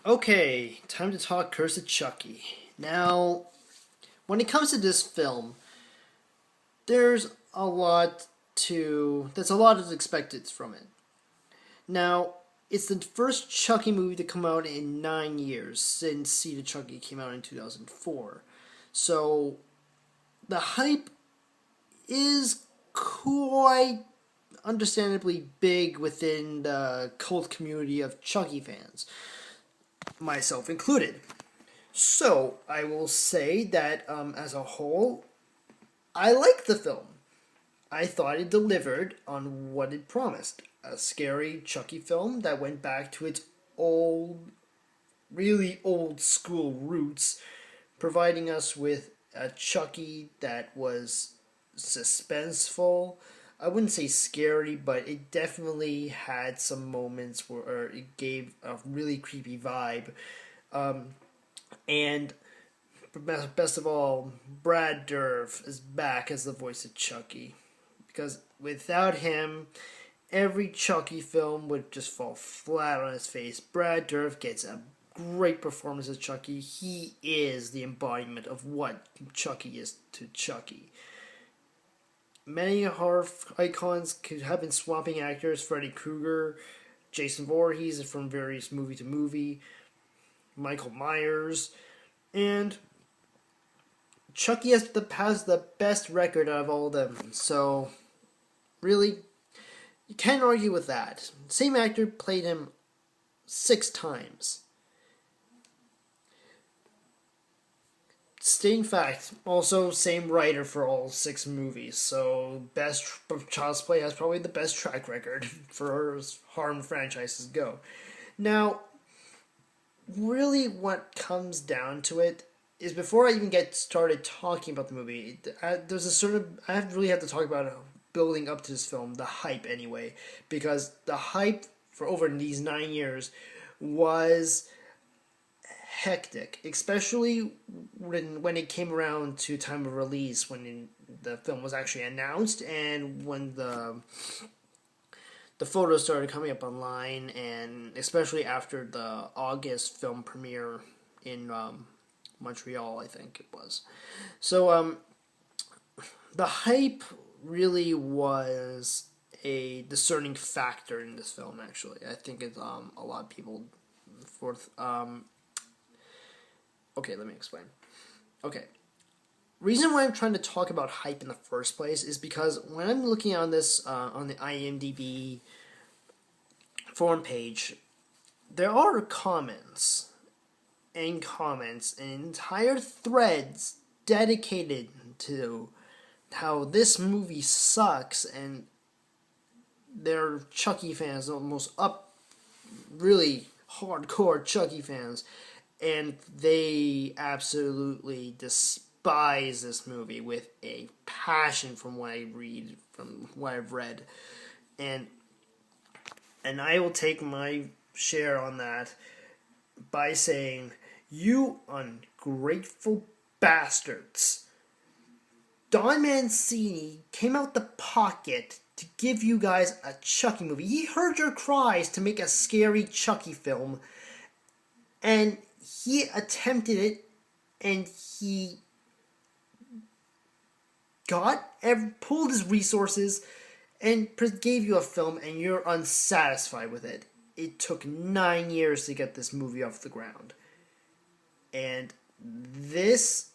Okay, time to talk Curse of Chucky. Now, when it comes to this film, there's a lot there's a lot that's expected from it. Now, it's the first Chucky movie to come out in 9 years since Seed of Chucky came out in 2004. So, the hype is quite understandably big within the cult community of Chucky fans, myself included. So, I will say that as a whole, I like the film. I thought it delivered on what it promised. A scary Chucky film that went back to its old, really old school roots, providing us with a Chucky that was suspenseful. I wouldn't say scary, but it definitely had some moments where it gave a really creepy vibe. And best of all, Brad Dourif is back as the voice of Chucky. Because without him, every Chucky film would just fall flat on his face. Brad Dourif gets a great performance as Chucky. He is the embodiment of what Chucky is to Chucky. Many horror icons have been swapping actors. Freddy Krueger, Jason Voorhees from various movie to movie, Michael Myers, and Chucky has the best record out of all of them. So, really, you can't argue with that. Same actor played him 6 times. Stating fact, also same writer for all 6 movies. So, best Child's Play has probably the best track record for as horror franchises go. Now, really, what comes down to it is before I even get started talking about the movie, there's a sort of I really have to talk about building up to this film, the hype anyway, because the hype for over these 9 years was hectic, especially when it came around to time of release, when the film was actually announced, and when the photos started coming up online, and especially after the August film premiere in Montreal, I think it was. So the hype really was a discerning factor in this film. Actually, I think it's a lot of people. Fourth, okay, let me explain. Okay, reason why I'm trying to talk about hype in the first place is because when I'm looking on this on the IMDb forum page, there are comments and entire threads dedicated to how this movie sucks, and they're Chucky fans, almost really hardcore Chucky fans, and they absolutely despise this movie with a passion from what I've read, and I will take my share on that by saying, you ungrateful bastards. Don Mancini came out the pocket to give you guys a Chucky movie. He heard your cries to make a scary Chucky film, and he attempted it, and he pulled his resources and gave you a film, and you're unsatisfied with it. It took 9 years to get this movie off the ground. And this,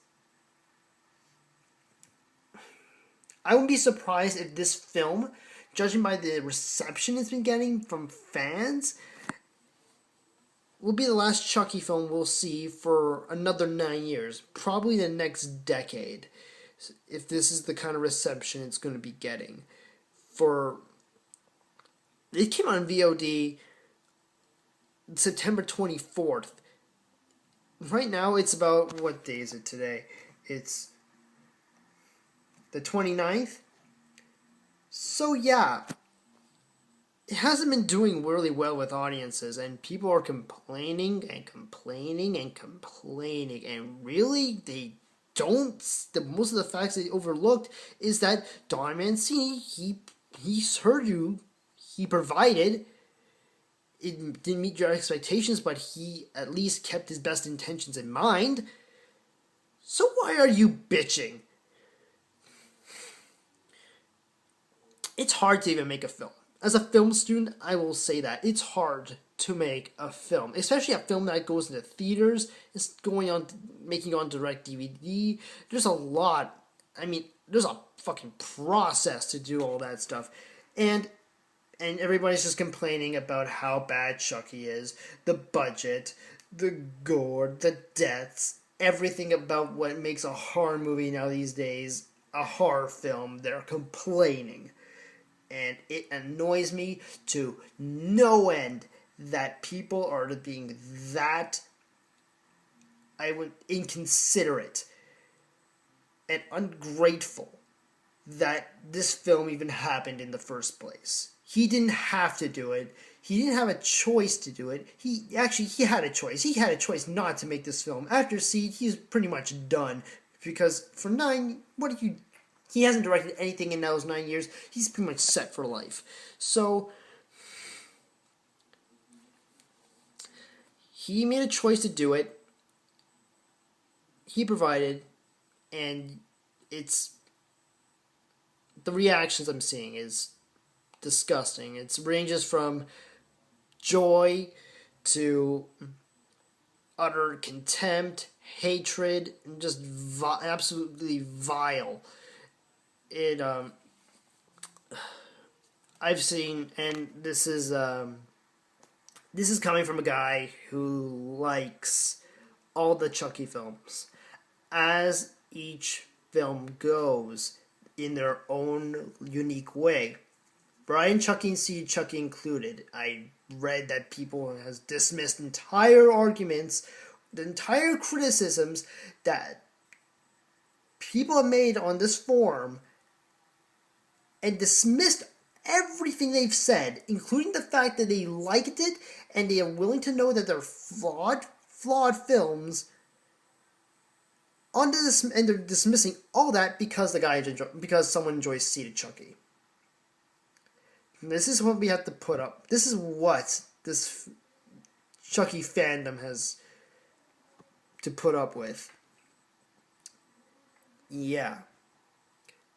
I wouldn't be surprised if this film, judging by the reception it's been getting from fans, will be the last Chucky film we'll see for another 9 years. Probably the next decade. If this is the kind of reception it's going to be getting. It came out on VOD September 24th. Right now it's about, what day is it today? It's the 29th. So yeah, it hasn't been doing really well with audiences, and people are complaining and complaining and complaining, and really they don't. Most of the facts they overlooked is that Don Mancini, he heard you, he provided it didn't meet your expectations, but he at least kept his best intentions in mind. So why are you bitching? It's hard to even make a film. As a film student, I will say that. It's hard to make a film, especially a film that goes into theaters. It's going on, making on direct DVD. There's a lot. I mean, there's a fucking process to do all that stuff. And everybody's just complaining about how bad Chucky is, the budget, the gore, the deaths, everything about what makes a horror movie now these days a horror film. They're complaining. And it annoys me to no end that people are being that inconsiderate and ungrateful that this film even happened in the first place. He didn't have to do it. He didn't have a choice to do it. He had a choice. He had a choice not to make this film. After Seed, he's pretty much done. Because for he hasn't directed anything in those 9 years. He's pretty much set for life. So he made a choice to do it. He provided, and the reactions I'm seeing is disgusting. It ranges from joy to utter contempt, hatred, and just absolutely vile. I've seen, and this is coming from a guy who likes all the Chucky films. As each film goes in their own unique way. Brian Chucky and Seed Chucky included. I read that people has dismissed entire arguments, the entire criticisms that people have made on this forum, and dismissed everything they've said, including the fact that they liked it and they are willing to know that they're flawed films. And they're dismissing all that because someone enjoys Seed Chucky. This is what we have to put up. This is what this Chucky fandom has to put up with. Yeah.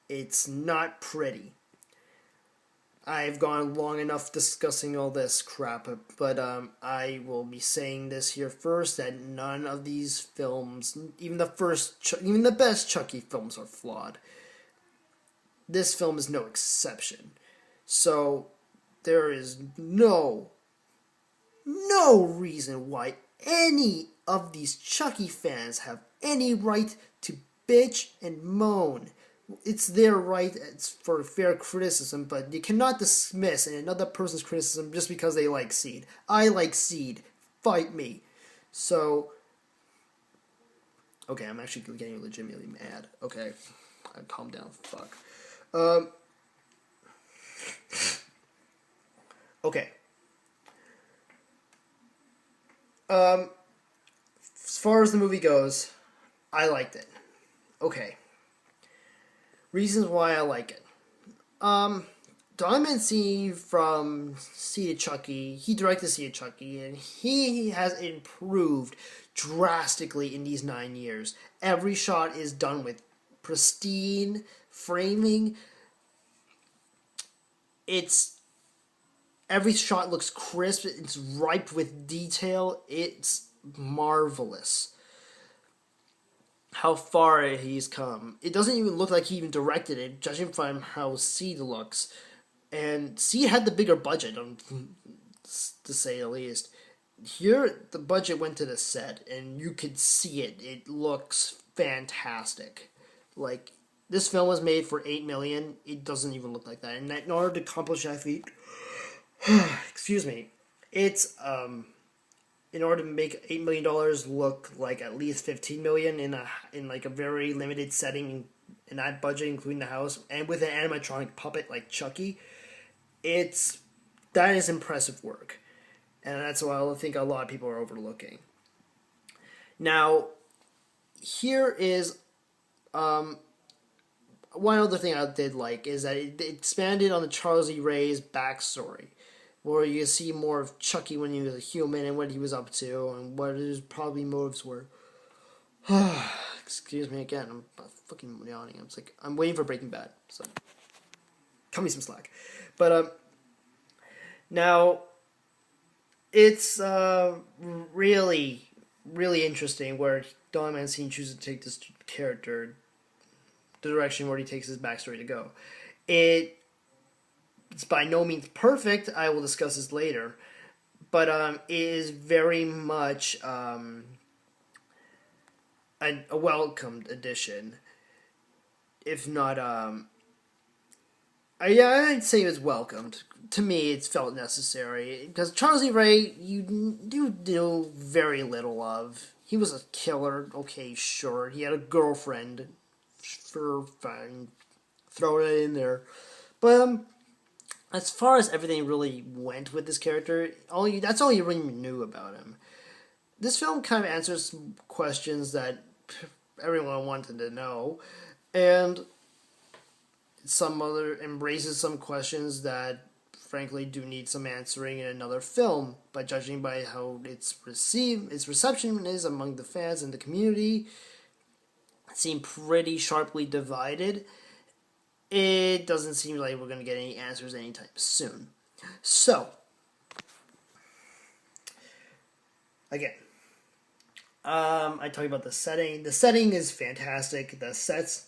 It's not pretty. I've gone long enough discussing all this crap, but I will be saying this here first, that none of these films, even the best Chucky films, are flawed. This film is no exception. So there is no reason why any of these Chucky fans have any right to bitch and moan. It's their right. It's for fair criticism, but you cannot dismiss another person's criticism just because they like Seed. I like Seed. Fight me. So, okay, I'm actually getting legitimately mad. Okay, calm down. Fuck. Okay. As far as the movie goes, I liked it. Okay. Reasons why I like it. Don Mancini from Seed Chucky, he directed Seed Chucky, and he has improved drastically in these 9 years. Every shot is done with pristine framing. Every shot looks crisp. It's ripe with detail. It's marvelous how far he's come. It doesn't even look like he even directed it, judging from how Seed looks. And Seed had the bigger budget, to say the least. Here, the budget went to the set, and you could see it. It looks fantastic. Like, this film was made for $8 million. It doesn't even look like that. And in order to accomplish that feat, excuse me, it's in order to make $8 million look like at least $15 million in like a very limited setting in that budget, including the house, and with an animatronic puppet like Chucky, that is impressive work, and that's what I think a lot of people are overlooking. Now, here is one other thing I did like is that it expanded on the Charles E. Ray's backstory, where you see more of Chucky when he was a human and what he was up to and what his probably motives were. Excuse me again, I'm fucking yawning. I'm waiting for Breaking Bad, so cut me some slack. But now it's really really interesting where Don Mancini chooses to take this character, the direction where he takes his backstory to go. It's by no means perfect. I will discuss this later, but it is very much a welcomed addition, if not I'd say it was welcomed. To me, it's felt necessary because Charles E. Ray, you do very little of. He was a killer. Okay, sure. He had a girlfriend. Sure, fine. Throw it in there. But as far as everything really went with this character, that's all you really knew about him. This film kind of answers some questions that everyone wanted to know, and some other embraces some questions that frankly do need some answering in another film. By judging by how its reception is among the fans and the community, it seemed pretty sharply divided. It doesn't seem like we're going to get any answers anytime soon. So, again, I talked about the setting. The setting is fantastic. The sets,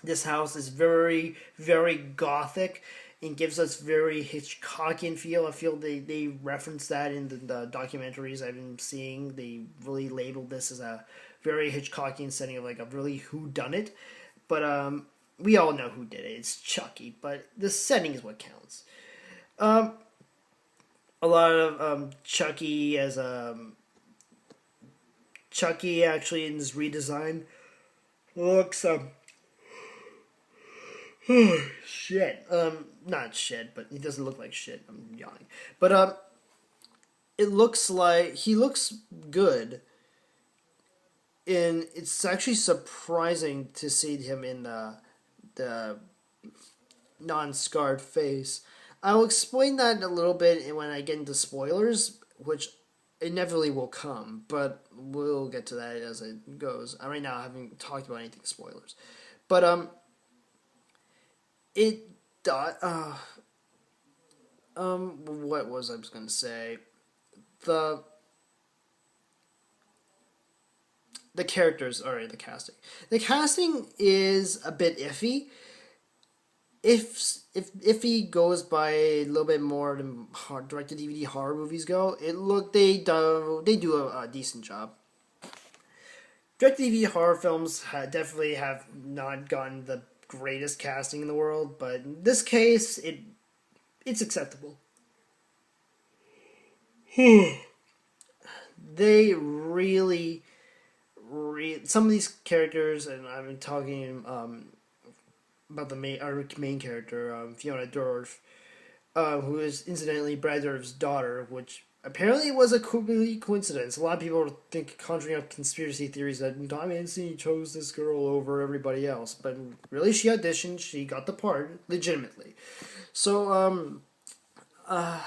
this house is very, very gothic and gives us very Hitchcockian feel. I feel they reference that in the documentaries I've been seeing. They really labeled this as a very Hitchcockian setting of like a really whodunit. But we all know who did it. It's Chucky. But the setting is what counts. A lot of Chucky as Chucky actually in this redesign looks shit. Not shit, but he doesn't look like shit. I'm yawning. But it looks like he looks good. And it's actually surprising to see him in the non-scarred face. I'll explain that a little bit when I get into spoilers, which inevitably will come, but we'll get to that as it goes. Right now I haven't talked about anything spoilers. But what was I was gonna say? The characters, alright, the casting. The casting is a bit iffy. If iffy goes by a little bit more than direct-to-DVD horror movies go, they do a decent job. Direct-to-DVD horror films definitely have not gotten the greatest casting in the world, but in this case, it's acceptable. They really, some of these characters, and I've been talking about our main character, Fiona Dorff, who is incidentally Brad Dourif's daughter, which apparently was a complete coincidence. A lot of people think, conjuring up conspiracy theories that Don Mancini chose this girl over everybody else, but really she auditioned, she got the part, legitimately. So,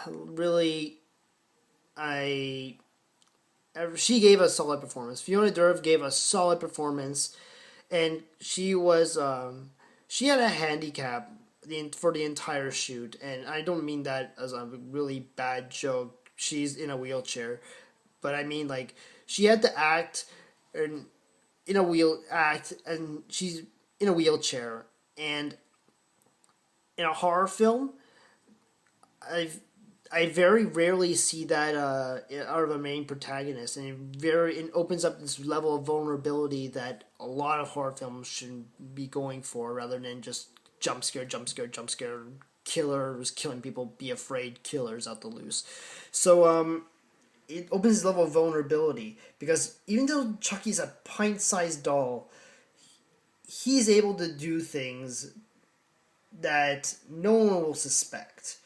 really, she gave a solid performance. Fiona Dourif gave a solid performance, and she was, she had a handicap for the entire shoot, and I don't mean that as a really bad joke. She's in a wheelchair, but I mean like she had to act and and she's in a wheelchair, and in a horror film, I very rarely see that out of a main protagonist, and it opens up this level of vulnerability that a lot of horror films should be going for, rather than just jump scare, killers killing people, be afraid killers out the loose. So it opens this level of vulnerability, because even though Chucky's a pint-sized doll, he's able to do things that no one will suspect.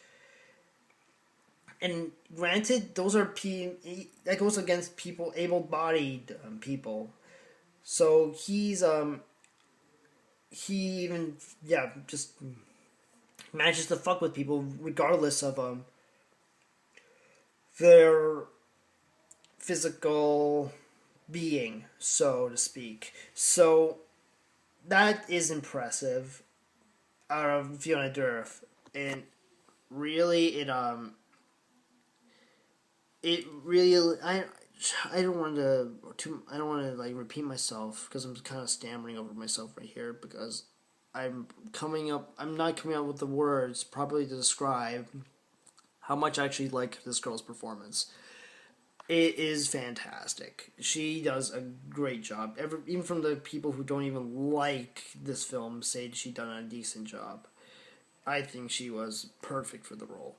And granted, those are that goes against people, able-bodied people. So he even just manages to fuck with people regardless of their physical being, so to speak. So that is impressive out of Fiona Durf, and really it really I don't want I don't want to like repeat myself because I'm kind of stammering over myself right here because I'm not coming up with the words properly to describe how much I actually like this girl's performance. It is fantastic. She does a great job. Even from the people who don't even like this film say she done a decent job. I think she was perfect for the role.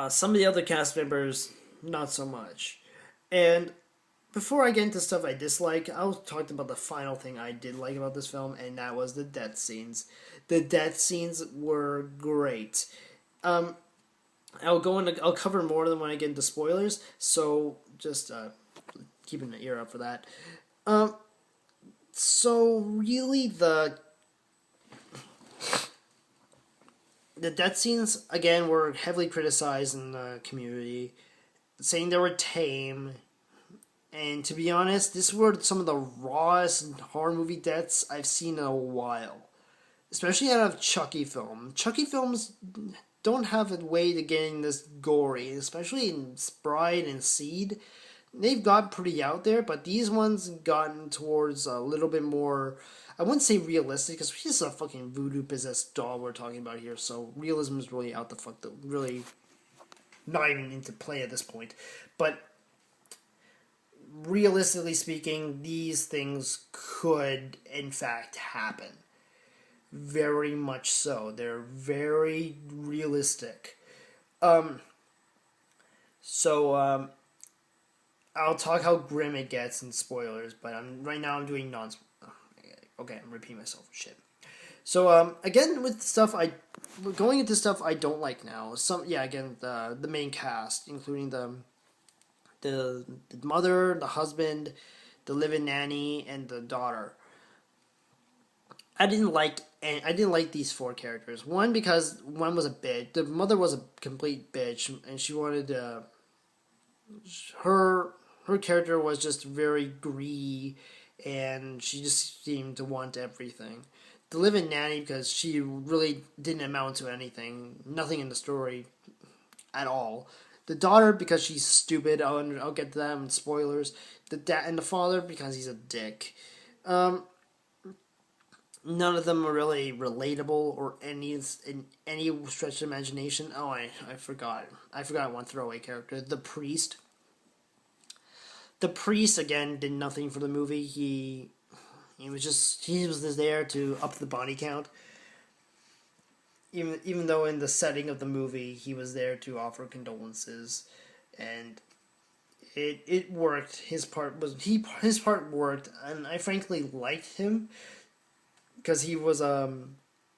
Some of the other cast members, not so much. And before I get into stuff I dislike, I'll talk about the final thing I did like about this film, and that was the death scenes. The death scenes were great. I'll cover more of them when I get into spoilers, so just keep an ear up for that. So really the death scenes again were heavily criticized in the community, saying they were tame. And to be honest, these were some of the rawest horror movie deaths I've seen in a while. Especially out of Chucky film. Chucky films don't have a way to getting this gory, especially in Sprite and Seed. They've got pretty out there, but these ones gotten towards a little bit more, I wouldn't say realistic, because this is a fucking voodoo possessed doll we're talking about here, so realism is really out the fuck, really not even into play at this point. But realistically speaking, these things could in fact happen. Very much so. They're very realistic. So I'll talk how grim it gets in spoilers, but right now I'm doing non. Okay, I'm repeating myself. Shit. So again with stuff going into stuff I don't like now. Again the main cast, including the mother, the husband, the live-in nanny, and the daughter. I didn't like these four characters. One, because one was a bitch. The mother was a complete bitch, and she wanted her character was just very greedy, and she just seemed to want everything. The live-in nanny, because she really didn't amount to anything, nothing in the story at all. The daughter, because she's stupid. I'll get to that in spoilers. The dad and the father, because he's a dick. None of them are really relatable or in any stretch of imagination. Oh, I forgot. I forgot one throwaway character. The priest. The priest again did nothing for the movie. He was just there to up the body count. Even though in the setting of the movie he was there to offer condolences, and it worked. His part worked, and I frankly liked him. Because he was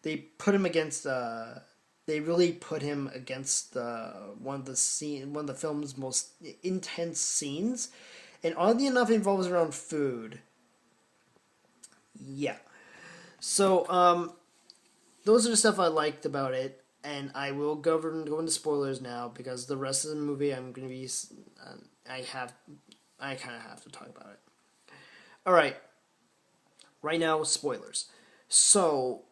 they put him against they really put him against one of the film's most intense scenes, and oddly enough it involves around food. Yeah. So those are the stuff I liked about it, and I will go into spoilers now because the rest of the movie I'm gonna be I kind of have to talk about it. All right. Right now, spoilers. So,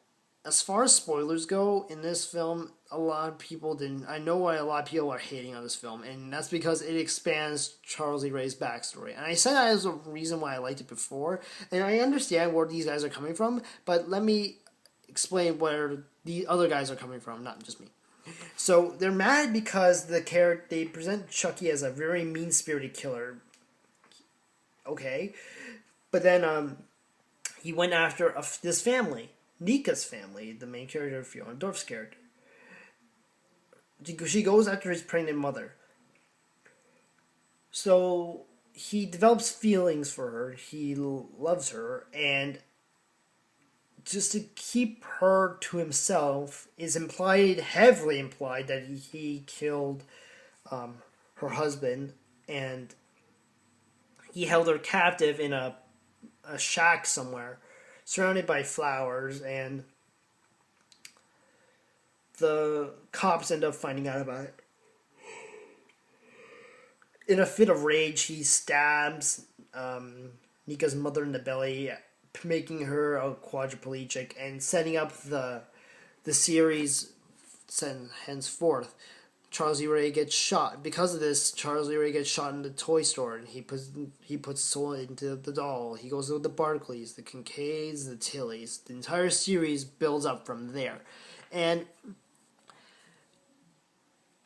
as far as spoilers go, in this film, a lot of people didn't. I know why a lot of people are hating on this film, and that's because it expands Charles E. Ray's backstory. And I said that as a reason why I liked it before, and I understand where these guys are coming from, but let me explain where the other guys are coming from, not just me. So, they're mad because they present Chucky as a very mean-spirited killer. Okay. But then, he went after this family, Nika's family, the main character of Fiona Dorf's character. She goes after his pregnant mother. So he develops feelings for her. He loves her, and just to keep her to himself is heavily implied, that he killed her husband, and he held her captive in a shack somewhere, surrounded by flowers, and the cops end up finding out about it. In a fit of rage, he stabs Nika's mother in the belly, making her a quadriplegic and setting up the series henceforth. Charles E. Ray gets shot. Because of this, Charles E. Ray gets shot in the toy store, and he puts soul into the doll. He goes with the Barclays, the Kincaids, the Tillys. The entire series builds up from there, and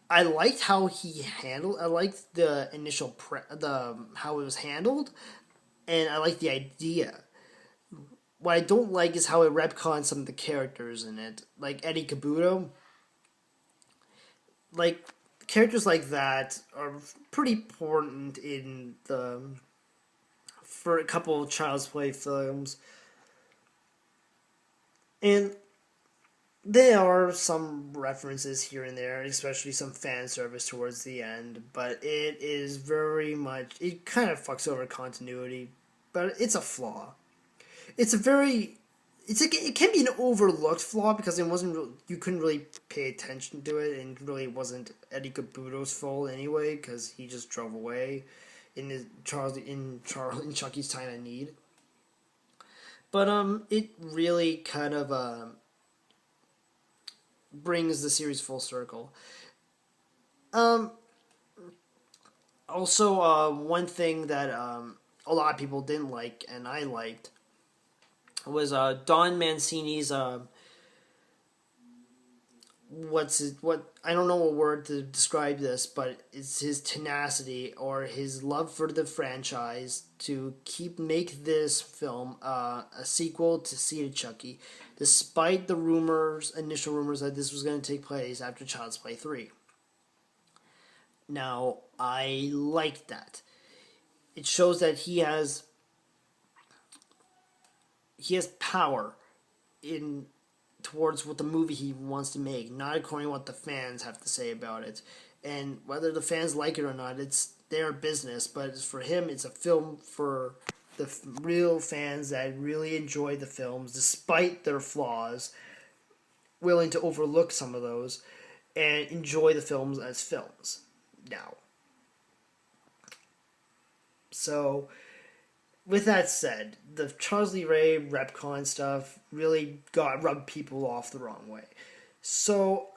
I liked how he handled. I liked the initial how it was handled, and I liked the idea. What I don't like is how it retcons some of the characters in it, like Eddie Kabuto. Like characters like that are pretty important in the for a couple of Child's Play films, and there are some references here and there, especially some fan service towards the end, but it is very much, it kind of fucks over continuity, but it's a flaw. It's a very, it can be an overlooked flaw because it wasn't, you couldn't really pay attention to it, and it really wasn't Eddie Kabuto's fault anyway, because he just drove away in Chucky's time of need. But it really kind of brings the series full circle. Also, one thing that a lot of people didn't like and I liked was Don Mancini's what I don't know a word to describe this, but it's his tenacity or his love for the franchise to make this film a sequel to Seed of Chucky, despite the initial rumors that this was going to take place after Child's Play 3. Now, I like that. It shows that he has power in towards what the movie he wants to make, not according to what the fans have to say about it. And whether the fans like it or not, it's their business. But for him, it's a film for the real fans that really enjoy the films, despite their flaws, willing to overlook some of those, and enjoy the films as films. Now. So, with that said, the Charles Lee Ray retcon stuff really rubbed people off the wrong way. So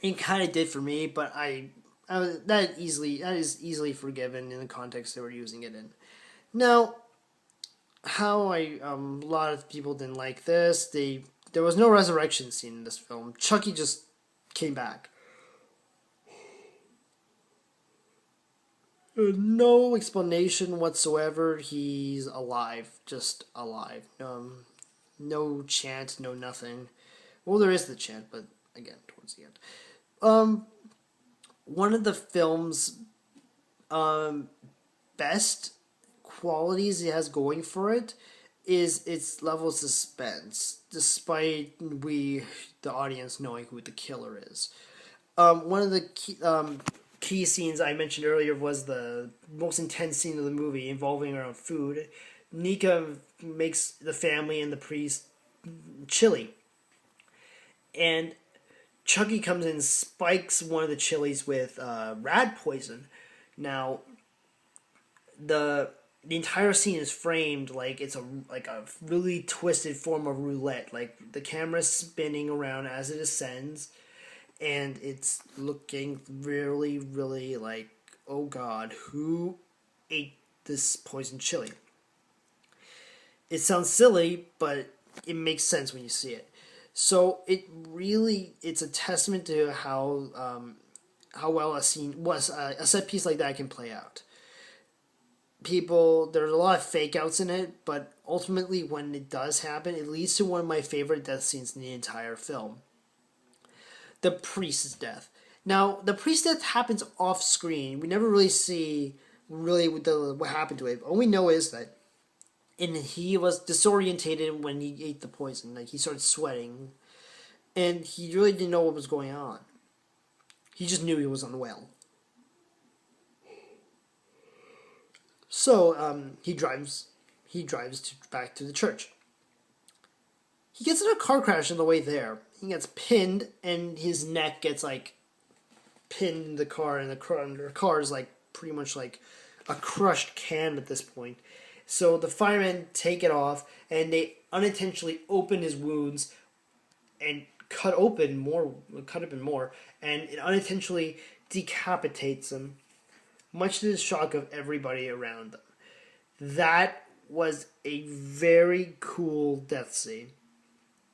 it kind of did for me, but that is easily forgiven in the context they were using it in. Now, how a lot of people didn't like this, there was no resurrection scene in this film. Chucky just came back. No explanation whatsoever. He's alive, just alive. No chant, no nothing. Well, there is the chant, but again, towards the end. One of the film's best qualities it has going for it is its level of suspense, despite the audience knowing who the killer is. One of the key scenes I mentioned earlier was the most intense scene of the movie involving around food. Nika makes the family and the priest chili. And Chucky comes in and spikes one of the chilies with rat poison. Now, the entire scene is framed like it's a really twisted form of roulette. Like the camera's spinning around as it ascends. And it's looking really, really like, oh God, who ate this poison chili? It sounds silly, but it makes sense when you see it. So it's a testament to how well a set piece like that can play out. There's a lot of fake outs in it, but ultimately when it does happen, it leads to one of my favorite death scenes in the entire film. The priest's death. Now, the priest's death happens off screen. We never really see what happened to it. All we know is that he was disorientated when he ate the poison. Like, he started sweating. And he really didn't know what was going on. He just knew he was unwell. So, he drives back to the church. He gets in a car crash on the way there. He gets pinned, and his neck gets, pinned in the car, and the car is like pretty much like a crushed can at this point. So the firemen take it off, and they unintentionally open his wounds and cut open more, and it unintentionally decapitates him, much to the shock of everybody around them. That was a very cool death scene.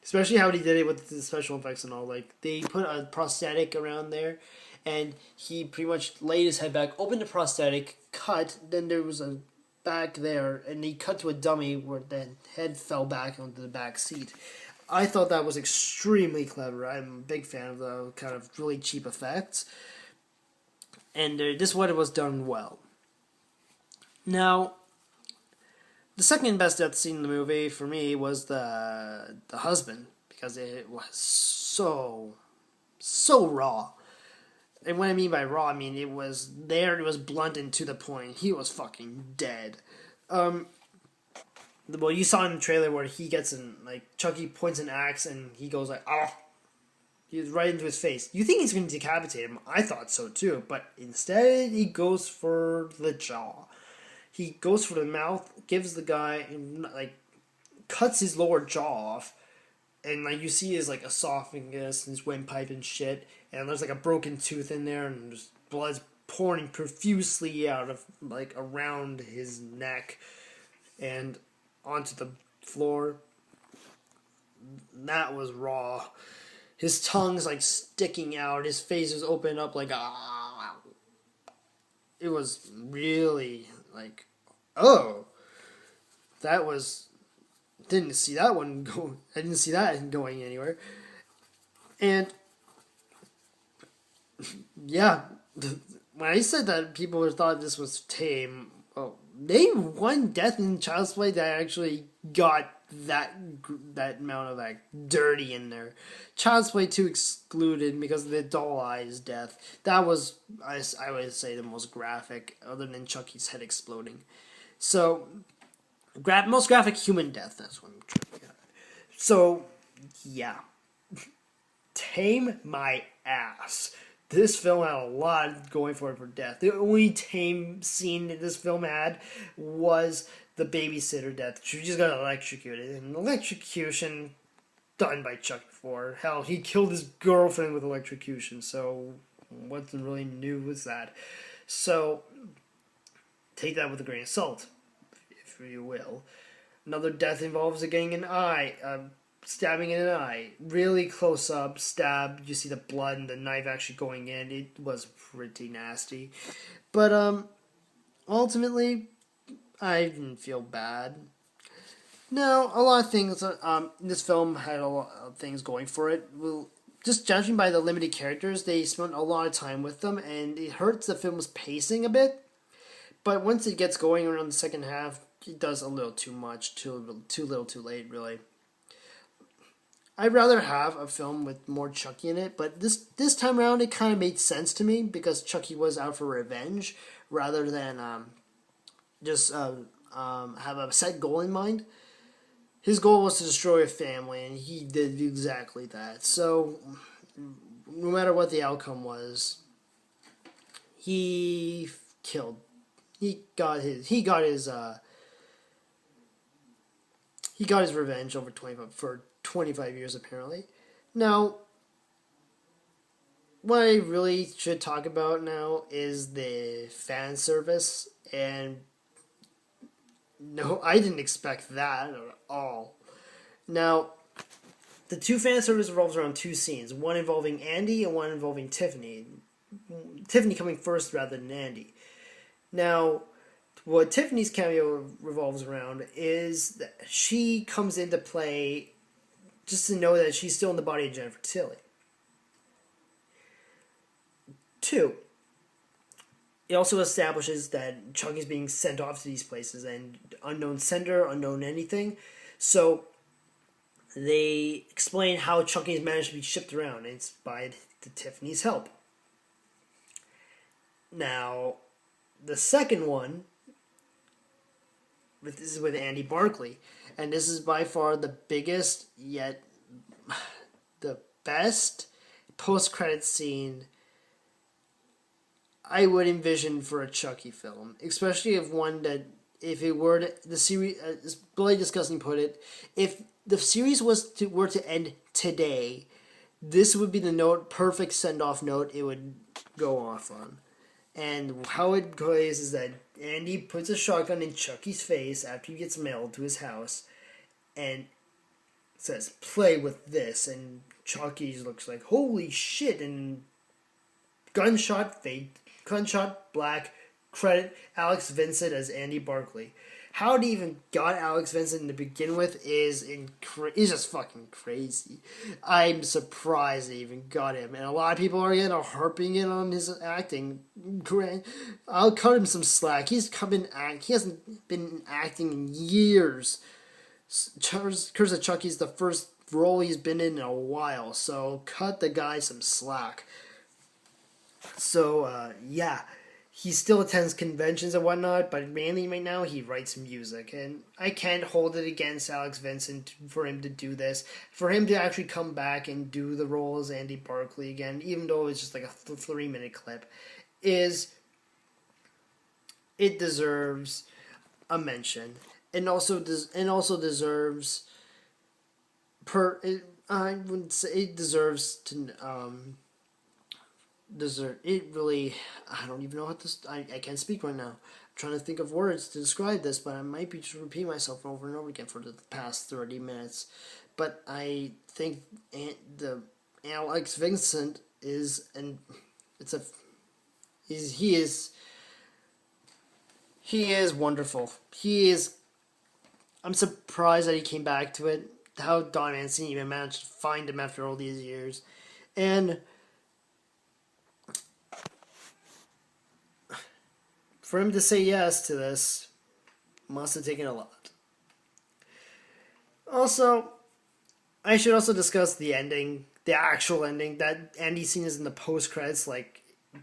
Especially how he did it with the special effects and all. Like, they put a prosthetic around there, and he pretty much laid his head back, opened the prosthetic, cut, then there was a back there, and he cut to a dummy where the head fell back onto the back seat. I thought that was extremely clever. I'm a big fan of the kind of really cheap effects. And this one was done well. Now, the second best death scene in the movie for me was the husband, because it was so raw. And what I mean by raw, I mean it was blunt and to the point. He was fucking dead. Well, you saw in the trailer where he gets Chucky points an axe and he goes like, "Ah!" He's right into his face. You think he's going to decapitate him? I thought so too, but instead he goes for the jaw. He goes for the mouth, gives the guy, cuts his lower jaw off, and you see his esophagus and his windpipe and shit, and there's a broken tooth in there, and just blood's pouring profusely out of around his neck and onto the floor. That was raw. His tongue's sticking out. His face is open up ah. It was really oh, that was, didn't see that one go. I didn't see that going anywhere. And yeah, when I said that people thought this was tame, oh, name one death in Child's Play that actually got that amount of dirty in there. Child's Play 2 excluded because of the doll eyes death. That was, I would say, the most graphic, other than Chucky's head exploding. So, most graphic human death, that's what I'm trying to get at. So, yeah. Tame my ass. This film had a lot going for it for death. The only tame scene that this film had was the babysitter death. She just got electrocuted. And electrocution done by Chuck before. Hell, he killed his girlfriend with electrocution. So, what's really new was that? So, take that with a grain of salt, if you will. Another death involves getting an eye, stabbing in an eye. Really close up stab. You see the blood and the knife actually going in. It was pretty nasty. But, ultimately, I didn't feel bad. No, a lot of things, this film had a lot of things going for it. Well, just judging by the limited characters, they spent a lot of time with them, and it hurts the film's pacing a bit. But once it gets going around the second half, it does a little too much, too little too late, really. I'd rather have a film with more Chucky in it, but this time around it kind of made sense to me because Chucky was out for revenge rather than just have a set goal in mind. His goal was to destroy a family, and he did exactly that. So, no matter what the outcome was, he got his revenge over 25 years apparently. Now, what I really should talk about now is the fan service, and no, I didn't expect that at all. Now, the two fan service revolves around two scenes, one involving Andy and one involving Tiffany. Tiffany coming first rather than Andy. Now, what Tiffany's cameo revolves around is that she comes into play just to know that she's still in the body of Jennifer Tilly. 2. It also establishes that Chucky's being sent off to these places and unknown sender, unknown anything. So they explain how Chucky's managed to be shipped around. And it's by Tiffany's help. Now, the second one, this is with Andy Barclay. And this is by far the biggest, yet the best post-credit scene I would envision for a Chucky film, especially if one that, if it were to, the series, as Billy Disgusting put it, if the series were to end today, this would be the perfect send off note it would go off on. And how it goes is that Andy puts a shotgun in Chucky's face after he gets mailed to his house, and says, "Play with this," and Chucky looks like, "Holy shit!" and gunshot fade, gunshot black, credit Alex Vincent as Andy Barkley. How they even got Alex Vincent to begin with is just fucking crazy. I'm surprised they even got him, and a lot of people are harping in on his acting. I'll cut him some slack. He hasn't been acting in years. Curse of Chucky's the first role he's been in a while, so cut the guy some slack. So, yeah, he still attends conventions and whatnot, but mainly right now he writes music, and I can't hold it against Alex Vincent for him to do this, for him to actually come back and do the role as Andy Barkley again, even though it's just like a 3-minute clip, it deserves a mention. And also deserves I wouldn't say it deserves to it really. I don't even know what this. I can't speak right now. I'm trying to think of words to describe this, but I might be just repeating myself over and over again for the past 30 minutes. But I think the Alex Vincent is, and it's a he is wonderful. I'm surprised that he came back to it. How Don Mancini even managed to find him after all these years. And for him to say yes to this must have taken a lot. Also, I should also discuss the ending, the actual ending. That Andy scene is in the post-credits,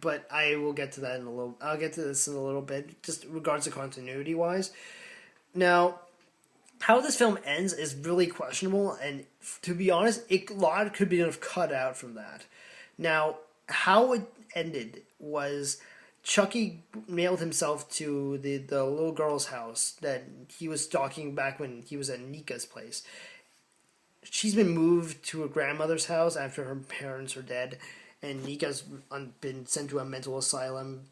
but I will get to that in a little. I'll get to this in a little bit, just regards to continuity-wise. Now, how this film ends is really questionable, and to be honest, a lot could be cut out from that. Now, how it ended was Chucky nailed himself to the little girl's house that he was stalking back when he was at Nika's place. She's been moved to her grandmother's house after her parents are dead, and Nika's been sent to a mental asylum.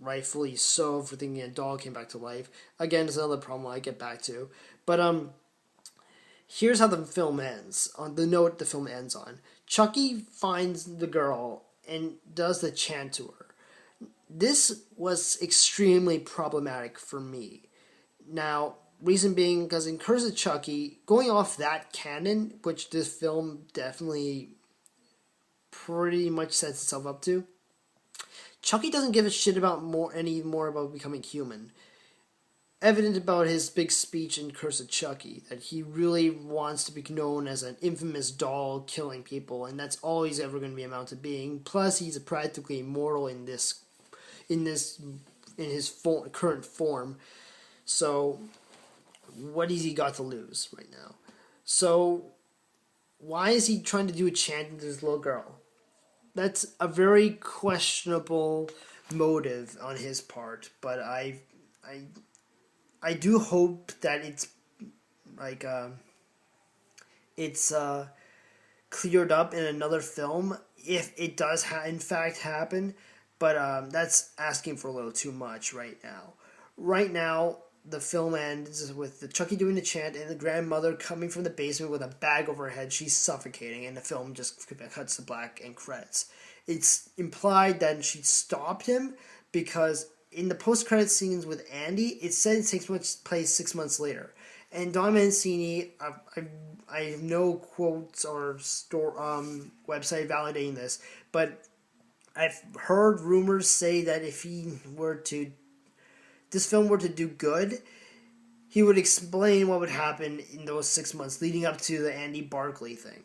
Rightfully so, for thinking a dog came back to life. Again, it's another problem I get back to. But here's how the film ends. On the note the film ends on, Chucky finds the girl and does the chant to her. This was extremely problematic for me. Now, reason being, because in Curse of Chucky, going off that canon, which this film definitely pretty much sets itself up to, Chucky doesn't give a shit any more about becoming human. Evident about his big speech in Curse of Chucky, that he really wants to be known as an infamous doll killing people, and that's all he's ever going to be amount to being. Plus, he's practically immortal in his current form. So, what has he got to lose right now? So, why is he trying to do a chant with this little girl? That's a very questionable motive on his part, but I do hope that it's cleared up in another film if it does in fact happen, but that's asking for a little too much right now. Right now, the film ends with the Chucky doing the chant and the grandmother coming from the basement with a bag over her head. She's suffocating, and the film just cuts to black and credits. It's implied that she stopped him because in the post-credit scenes with Andy, it said it takes place 6 months later. And Don Mancini, I have no quotes or website validating this, but I've heard rumors say that if this film were to do good, he would explain what would happen in those 6 months leading up to the Andy Barkley thing.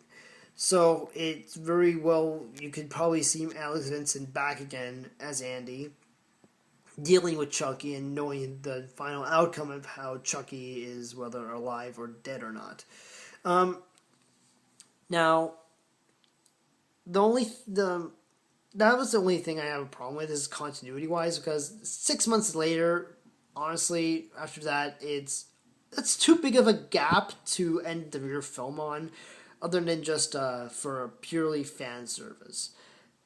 So it's very well, you could probably see Alex Vincent back again as Andy, dealing with Chucky and knowing the final outcome of how Chucky is, whether alive or dead or not. Now, the that was the only thing I have a problem with is continuity wise, because 6 months later, honestly, after that, it's too big of a gap to end your film on, other than just for a purely fan service.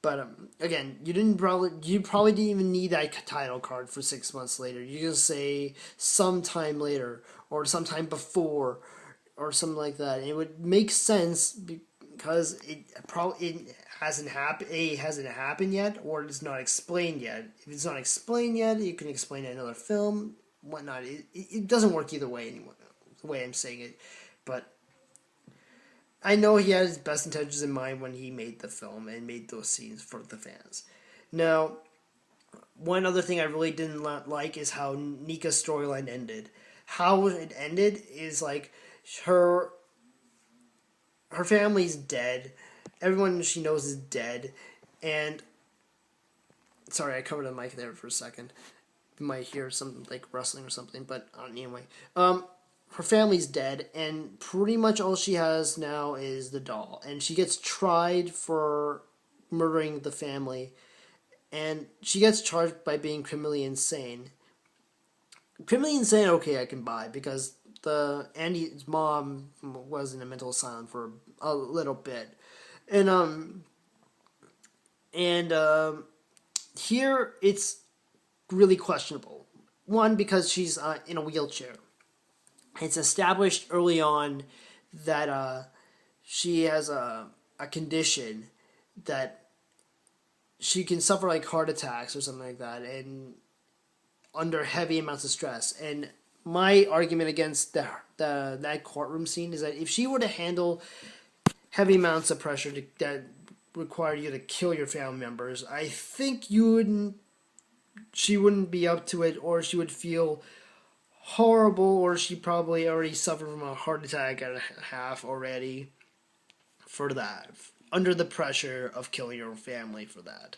But again, you probably didn't even need that title card for 6 months later. You can say sometime later or sometime before or something like that. And it would make sense because it hasn't happened. A, hasn't happened yet, or it's not explained yet. If it's not explained yet, you can explain it in another film, whatnot. It doesn't work either way anymore. The way I'm saying it, but I know he had his best intentions in mind when he made the film and made those scenes for the fans. Now, one other thing I really didn't like is how Nika's storyline ended. How it ended is like her her family's dead. Everyone she knows is dead, and sorry, I covered the mic there for a second. You might hear some like rustling or something, but anyway, her family's dead, and pretty much all she has now is the doll, and she gets tried for murdering the family, and she gets charged by being criminally insane. Criminally insane, okay, I can buy because the Andy's mom was in a mental asylum for a little bit, and here it's really questionable. One, because she's in a wheelchair. It's established early on that she has a condition that she can suffer like heart attacks or something like that, and under heavy amounts of stress. And my argument against that courtroom scene is that if she were to handle heavy amounts of pressure that required you to kill your family members, I think she wouldn't be up to it, or she would feel horrible, or she probably already suffered from a heart attack and a half already for that, under the pressure of killing your family for that.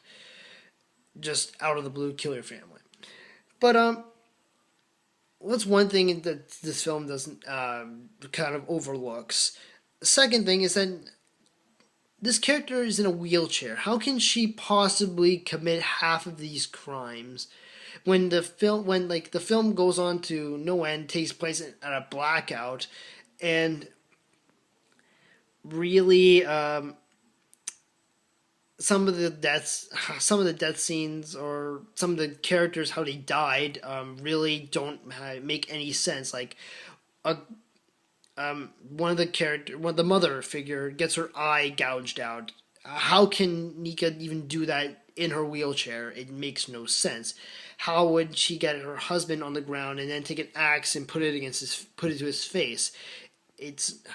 Just out of the blue, kill your family. But what's one thing that this film doesn't kind of overlooks? The second thing is that this character is in a wheelchair. How can she possibly commit half of these crimes when the film goes on to no end, takes place at a blackout, and really some of the death scenes, or some of the characters how they died really don't make any sense. Like a one of the mother figure gets her eye gouged out. How can Nika even do that in her wheelchair? It makes no sense. How would she get her husband on the ground and then take an axe and put it to his face?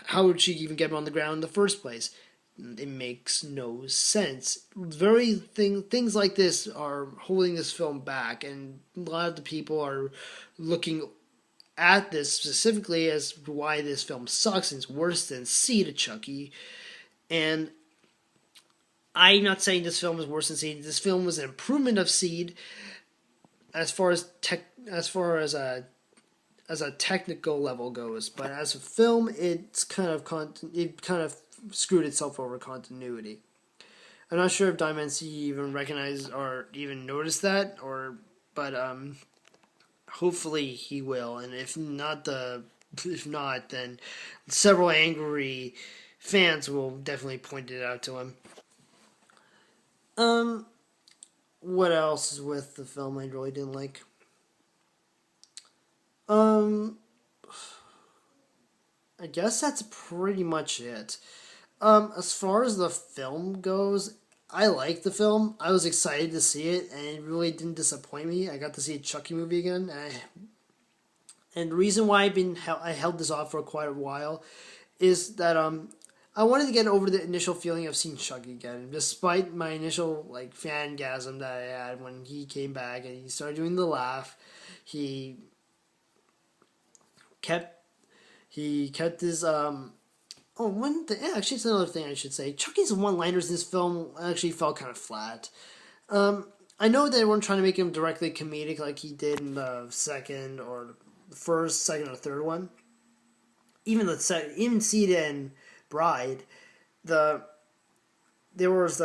How would she even get him on the ground in the first place? It makes no sense. Things like this are holding this film back, and a lot of the people are looking at this specifically as why this film sucks and it's worse than Seed of Chucky. And I'm not saying this film is worse than Seed. This film was an improvement of Seed as far as a technical level goes, but as a film, it kind of screwed itself over continuity. I'm not sure if Diamond C even recognized or even noticed that, but hopefully he will, and if not, then several angry fans will definitely point it out to him. What else is with the film I really didn't like? I guess that's pretty much it. As far as the film goes, I like the film. I was excited to see it, and it really didn't disappoint me. I got to see a Chucky movie again, and the reason why I held this off for quite a while is that I wanted to get over the initial feeling of seeing Chucky again, despite my initial like fangasm that I had when he came back and he started doing the laugh. He kept his actually, it's another thing I should say. Chucky's one-liners in this film actually felt kind of flat. I know they weren't trying to make him directly comedic like he did in the second or third one. Even Seed and Bride, there was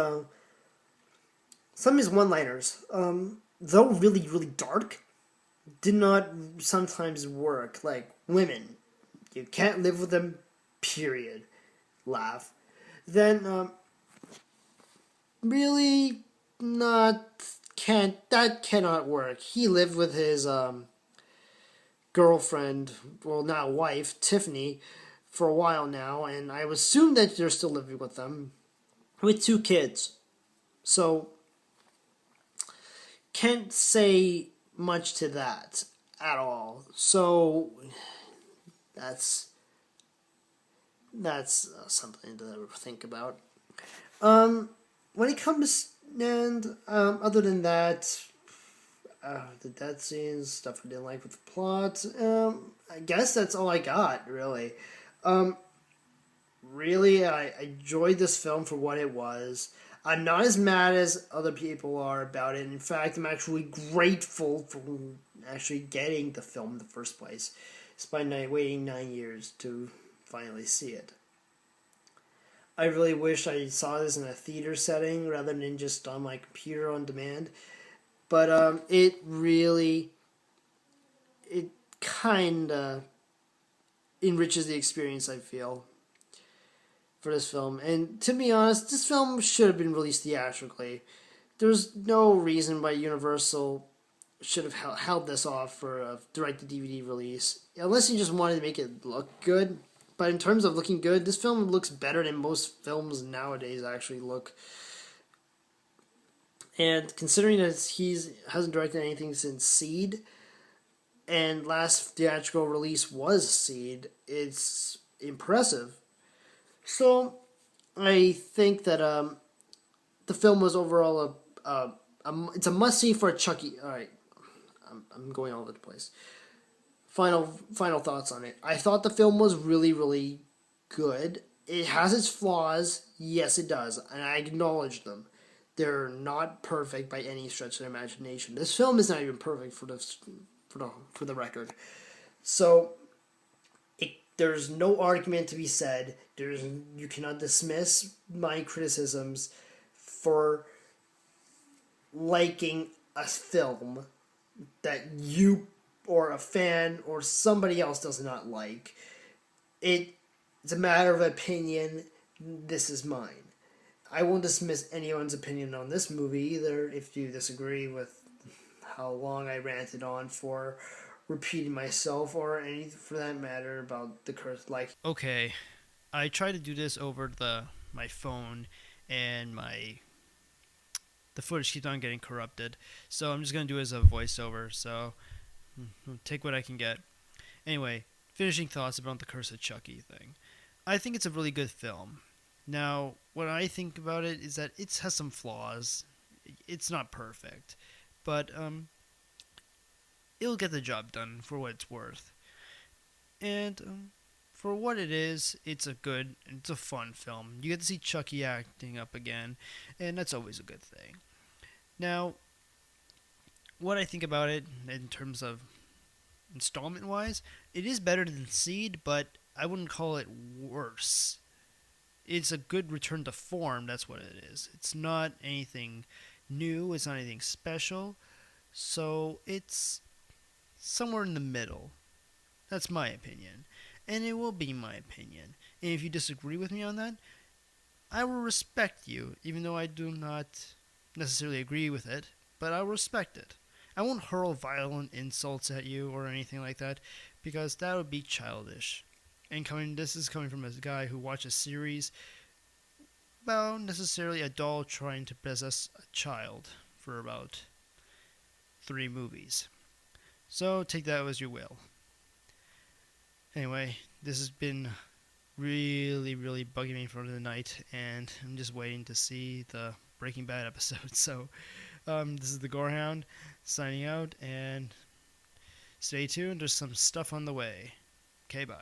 Some of his one-liners, though really really dark, did not sometimes work. Like women, you can't live with them. Period. Laugh. Then really not can't that cannot work. He lived with his girlfriend, well now wife, Tiffany, for a while now, and I assume that they're still living with them with two kids. So can't say much to that at all. So that's something to think about. When it comes and other than that, the death scenes, stuff I didn't like with the plot. I guess that's all I got really. Um, Really, I enjoyed this film for what it was. I'm not as mad as other people are about it. In fact, I'm actually grateful for actually getting the film in the first place, despite waiting 9 years to finally see it. I really wish I saw this in a theater setting rather than just on my computer on demand. But it kind of enriches the experience, I feel, for this film. And to be honest, this film should have been released theatrically. There's no reason why Universal should have held this off for a direct-to-DVD release, unless you just wanted to make it look good. But in terms of looking good, this film looks better than most films nowadays actually look. And considering that he hasn't directed anything since Seed, and last theatrical release was Seed, it's impressive. So I think that the film was overall it's a must see for a Chucky. All right, I'm going all over the place. Final thoughts on it. I thought the film was really really good. It has its flaws, yes it does, and I acknowledge them. They're not perfect by any stretch of the imagination. This film is not even perfect for the record. So there's no argument to be said. You cannot dismiss my criticisms for liking a film that you or a fan or somebody else does not like. It's a matter of opinion. This is mine. I won't dismiss anyone's opinion on this movie either if you disagree with how long I ranted on for repeating myself or any for that matter about the curse. Like, Okay, I tried to do this over the my phone, and the footage keeps on getting corrupted. So I'm just gonna do it as a voiceover. So take what I can get. Anyway, finishing thoughts about the Curse of Chucky thing. I think it's a really good film. Now, what I think about it is that it has some flaws. It's not perfect, but it'll get the job done for what it's worth. And for what it is, it's a fun film. You get to see Chucky acting up again, and that's always a good thing. Now, what I think about it in terms of installment wise, it is better than Seed, but I wouldn't call it worse. It's a good return to form, that's what it is. It's not anything new, it's not anything special, so it's somewhere in the middle. That's my opinion. And it will be my opinion. And if you disagree with me on that, I will respect you, even though I do not necessarily agree with it, but I'll respect it. I won't hurl violent insults at you or anything like that, because that would be childish. And this is coming from a guy who watched a series about necessarily a doll trying to possess a child for about 3 movies. So take that as you will. Anyway, this has been really, really bugging me for the night, and I'm just waiting to see the Breaking Bad episode. So, this is the Gorehound signing out, and stay tuned. There's some stuff on the way. Okay, bye.